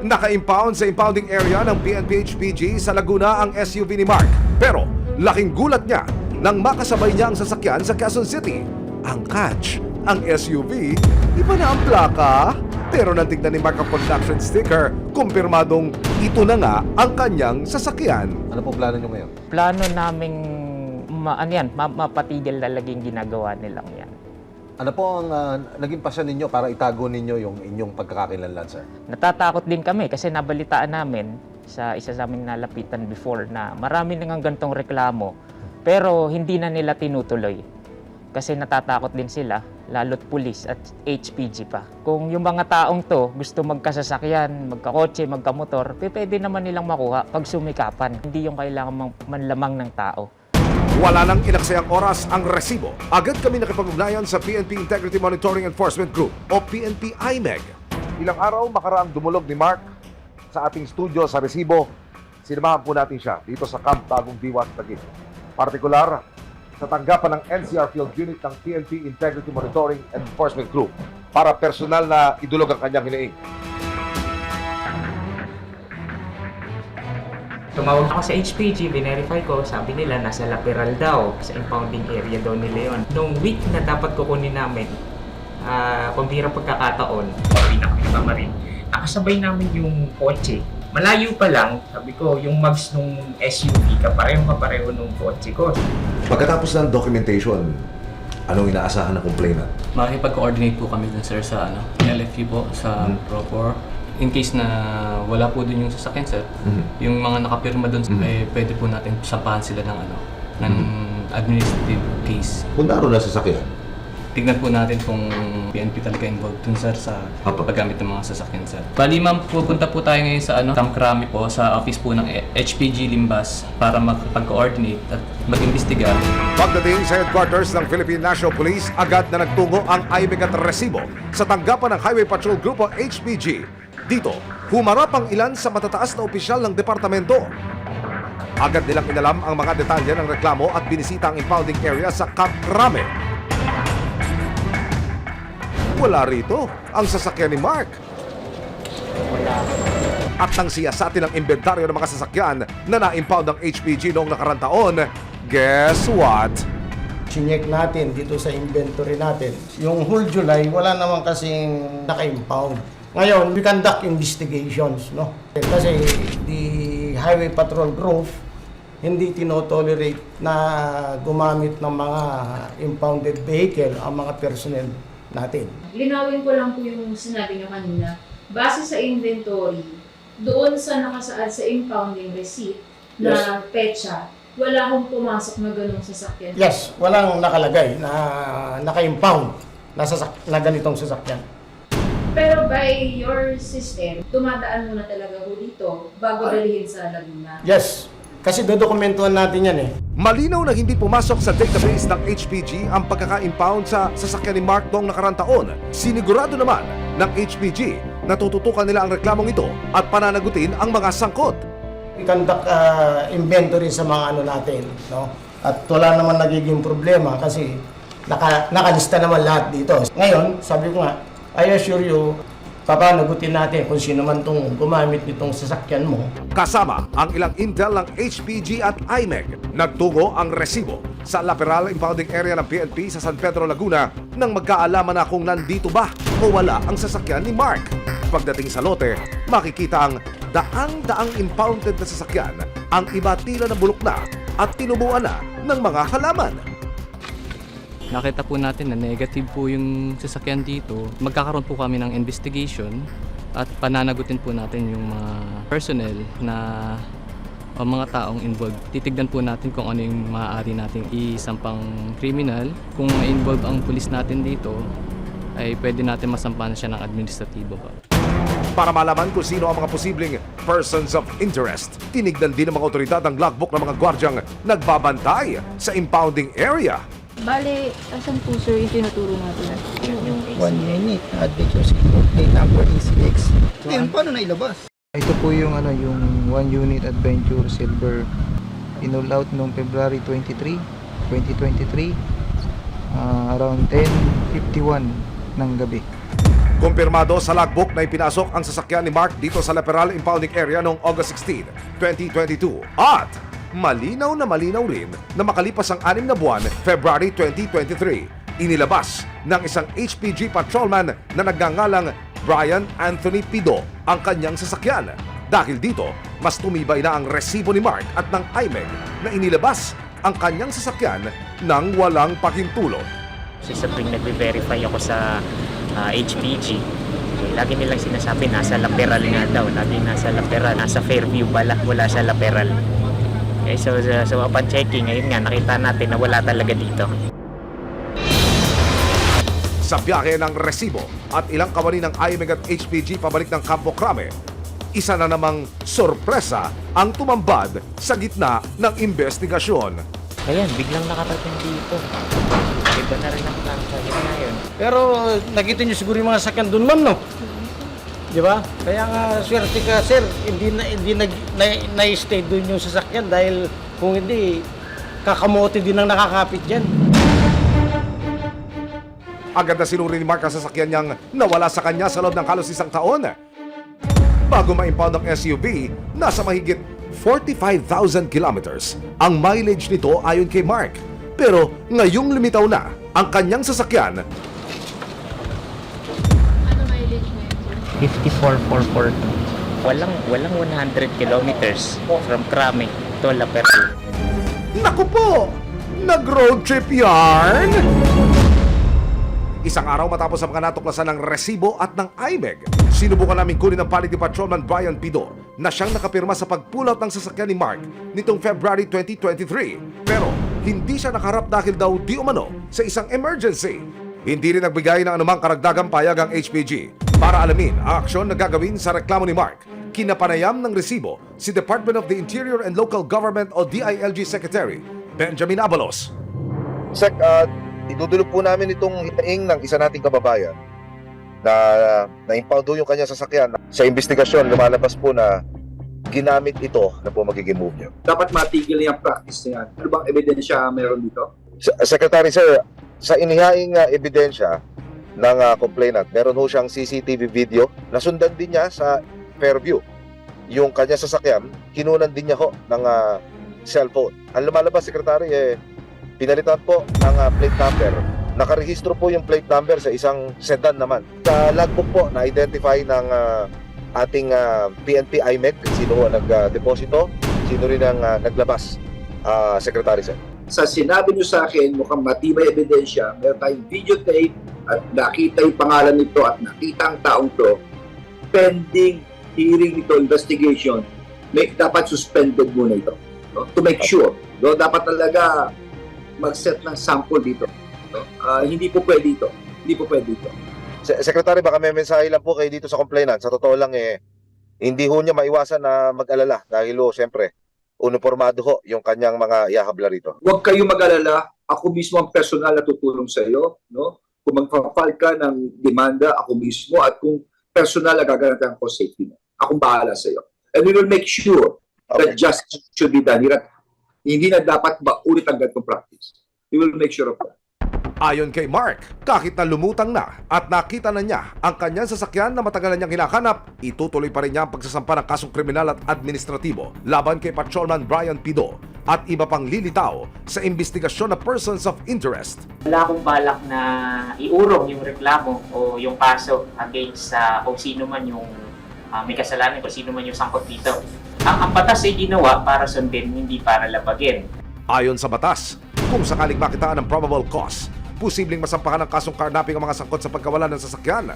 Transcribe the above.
Naka-impound sa impounding area ng PNP-HPG sa Laguna ang SUV ni Mark. Pero laking gulat niya nang makasabay niya ang sasakyan sa Quezon City. Ang catch, ang SUV, iba na ang plaka. Pero nang tignan ni Mark ang production sticker, kumpirmadong ito na nga ang kanyang sasakyan. Ano po plano nyo ngayon? Plano naming mapatigil talagang ginagawa nilang yan. Ano po ang naging pasyon ninyo para itago ninyo yung inyong pagkakakilanlan, sir? Natatakot din kami kasi nabalitaan namin sa isa sa aming nalapitan before na marami nang gantong reklamo pero hindi na nila tinutuloy. Kasi natatakot din sila, lalo't pulis at HPG pa. Kung yung mga taong to gusto magkasasakyan, magkakotse, magkamotor, pwede naman nilang makuha pag sumikapan. Hindi yung kailangan manlamang ng tao. Wala nang inaksayang oras ang resibo. Agad kami nakipag-ugnayan sa PNP Integrity Monitoring Enforcement Group o PNP IMEG. Ilang araw makaraang dumulog ni Mark sa ating studio sa resibo. Sinamahan po natin siya dito sa Camp Bagong Diwa sa Taguig. Partikular sa tanggapan ng NCR Field Unit ng PNP Integrity Monitoring Enforcement Group para personal na idulog ang kanyang hiniing. Tumawag ako sa HPG, verify ko, sabi nila nasa lateral daw, sa impounding area daw nila yun. Nung week na dapat kukunin namin, pambihirang pagkakataon, pinakita rin, nakasabay namin yung kotse. Malayo pa lang, sabi ko, yung mags nung SUV, kapareho nung kotse ko. Pagkatapos ng documentation, anong inaasahan ng complainant? Makikipag-coordinate po kami dun sir sa LFU po, sa Proper. In case na wala po dun yung sasakyan sir, yung mga nakapirma dun, pwede po natin sampahan sila ng ng administrative case. Kung naroon na sasakyan, Tignan po natin kung PNP talaga involved dun sir sa paggamit ng mga sasakyan sir. Bali ma'am, pupunta po tayo ngayon sa Camp Crame po, sa office po ng HPG Limbas para magpag-coordinate at mag-imbestiga. pagdating sa headquarters ng Philippine National Police, agad na nagtungo ang IMEG at resibo sa tanggapan ng Highway Patrol Group o HPG. Dito, humarap ang ilan sa matataas na opisyal ng departamento. Agad nilang inalam ang mga detalye ng reklamo at binisita ang impounding area sa Camp Crame. Wala rito ang sasakyan ni Mark. Wala. At nang siyasatin ang inventaryo ng mga sasakyan na na-impound ng HPG noong nakarang taon, guess what? Sinyek natin dito sa inventory natin. Yung whole July, wala naman kasing naka-impound. Ngayon, we conduct investigations, no? Kasi the Highway Patrol Group hindi tinotolerate na gumamit ng mga impounded vehicle ang mga personnel natin. Linawin ko lang po yung sinabi niyo kanina. Base sa inventory, doon sa nakasaad sa impounding receipt na petsa, wala akong pumasok na ganung sasakyan. Yes, walang nakalagay na naka-impound na ganitong sasakyan. Pero by your system, dumadaan muna talaga ho dito bago dalhin sa Laguna. Yes, kasi dodokumentuhan natin yan eh. Malinaw na hindi pumasok sa database ng HPG ang pagkaka-impound sa sasakyan ni Mark noong nakarang taon. Sinigurado naman ng HPG na tututukan nila ang reklamong ito at pananagutin ang mga sangkot. We conduct inventory sa mga ano natin, no? At wala naman nagiging problema kasi nakalista naman lahat dito. Ngayon, sabi ko nga, I assure you, papanagutin natin kung sino man itong gumamit nitong sasakyan mo. Kasama ang ilang intel ng HPG at IMEG, nagtungo ang resibo sa lateral impounding area ng PNP sa San Pedro, Laguna nang magkaalaman na kung nandito ba o wala ang sasakyan ni Mark. Pagdating sa lote, makikita ang daang-daang impounded na sasakyan, ang iba tila na bulok na at tinubuan na ng mga halaman. Nakita po natin na negative po yung sasakyan dito. Magkakaroon po kami ng investigation at pananagutin po natin yung mga personnel na o mga taong involved. Titignan po natin kung ano yung maaari nating isampang criminal. Kung ma-involve ang pulis natin dito, ay pwede natin masampahan siya ng administratibo pa. Para malaman kung sino ang mga posibleng persons of interest, tinignan din ng mga otoridad ang logbook ng mga gwardyang nagbabantay sa impounding area. Bale, asan po sir yung tinuturo natin? Yung 1 unit na adventure secret plate number ACX. Ngayon, paano nailabas? Ito po yung yung 1 unit adventure silver in-roll out noong February 23, 2023 around 10:51 ng gabi. Kumpirmado sa logbook na ipinasok ang sasakyan ni Mark dito sa Laperal Impounding Area noong August 16, 2022. At malinaw na malinaw rin na makalipas ang 6 na buwan, February 2023, inilabas ng isang HPG patrolman na nagngangalang Brian Anthony Pido ang kanyang sasakyan. Dahil dito, mas tumibay na ang resibo ni Mark at ng IMEG na inilabas ang kanyang sasakyan ng walang pahintulot. Kasi sa tuwing nagbe-verify ako sa HPG, lagi nilang sinasabi nasa Laperal nga daw, lagi nasa Laperal, nasa Fairview pala, wala sa Laperal. So upon checking, ngayon nga nakita natin na wala talaga dito. Sa biyahe ng resibo at ilang kawani ng IMEG at HPG pabalik ng Campo Crame, isa na namang sorpresa ang tumambad sa gitna ng investigasyon. Ayan, biglang nakarating dito. Iba na rin ang kanya ngayon. Pero nakita niyo siguro yung mga sakyan doon, ma'am, no? Di ba? Kaya nga, swerte ka, sir, hindi na-stay doon yung sasakyan dahil kung hindi, kakamote din ang nakakapit dyan. Agad na sinuri ni Mark ang sasakyan niyang nawala sa kanya sa loob ng halos 1 taon. Bago ma-impound ang SUV, nasa mahigit 45,000 kilometers ang mileage nito ayon kay Mark. Pero ngayong lumitaw na ang kanyang sasakyan, Ano mileage mo yun? 54,440. Walang 100 kilometers from Crame to Laperal. naku po, nag-road trip yarn! Isang araw matapos ang mga natuklasan ng resibo at ng IMEG, sinubukan namin kunin ang panig ni Patrolman Brian Pido na siyang nakapirma sa pag-pull out ng sasakyan ni Mark nitong February 2023. Pero hindi siya nakaharap dahil daw di umano sa isang emergency. Hindi rin nagbigay ng anumang karagdagang payag ang HPG. Para alamin ang aksyon na gagawin sa reklamo ni Mark, kinapanayam ng resibo si Department of the Interior and Local Government o DILG Secretary Benjamin Abalos. Sec, idudulog po namin itong hitaing ng isa nating kababayan na na-impound yung kanya sasakyan. Sa investigasyon, lumalabas po na ginamit ito na po magiging move niya. Dapat matigil niya ang practice niya. Ano bang ebidensya meron dito? Secretary, sir, sa inihaing ebidensya ng complainant, meron ho siyang CCTV video. Nasundan din niya sa Fairview. Yung kanya sasakyan, kinunan din niya ho ng cellphone. Ang lumalabas, Secretary, pinalitan po ng plate number. Nakarehistro po yung plate number sa isang sedan naman. Sa logbook po, na-identify ng ating PNP IMEG, sino ang nag-deposito, sino rin ang naglabas, Secretary, sir. Sa sinabi niyo sa akin, mukhang matibay ebidensya, meron tayong videotape at nakita yung pangalan nito at nakita ang taong to, pending hearing nito, investigation, dapat suspended muna ito. No? To make sure. No? Dapat talaga mag-set ng sample dito. No? Hindi po pwede ito. Hindi po pwede ito. Secretary, baka may mensahe lang po kayo dito sa complainant. Sa totoo lang, hindi ho niya maiwasan na mag-alala dahil siyempre, uniformado ho yung kanyang mga ihahabla rito. Huwag kayong mag-alala. Ako mismo ang personal na tutulong sa iyo. No? Kung magpa-file ka ng demanda, ako mismo. At kung personal na gagarantahan ko safety mo. Akong bahala sa iyo. And we will make sure that justice should be done. Hindi na dapat maulit ang ganitong practice. We will make sure of that. Ayon kay Mark, kahit na lumutang na at nakita na niya ang kanyang sasakyan na matagal na niyang hinahanap, itutuloy pa rin niya ang pagsasampa ng kasong kriminal at administratibo laban kay Patrolman Brian Pido at iba pang lilitaw sa investigasyon na persons of interest. Wala akong balak na iurong yung reklamo o yung kaso against sa kung sino man yung may kasalanan, kung sino man yung sangkot dito. Ang batas ay ginawa para sundin, hindi para labagin. Ayon sa batas, kung sakaling makitaan ng probable cause, posibleng masampahan ng kasong karnaping ang mga sangkot sa pagkawala ng sasakyan.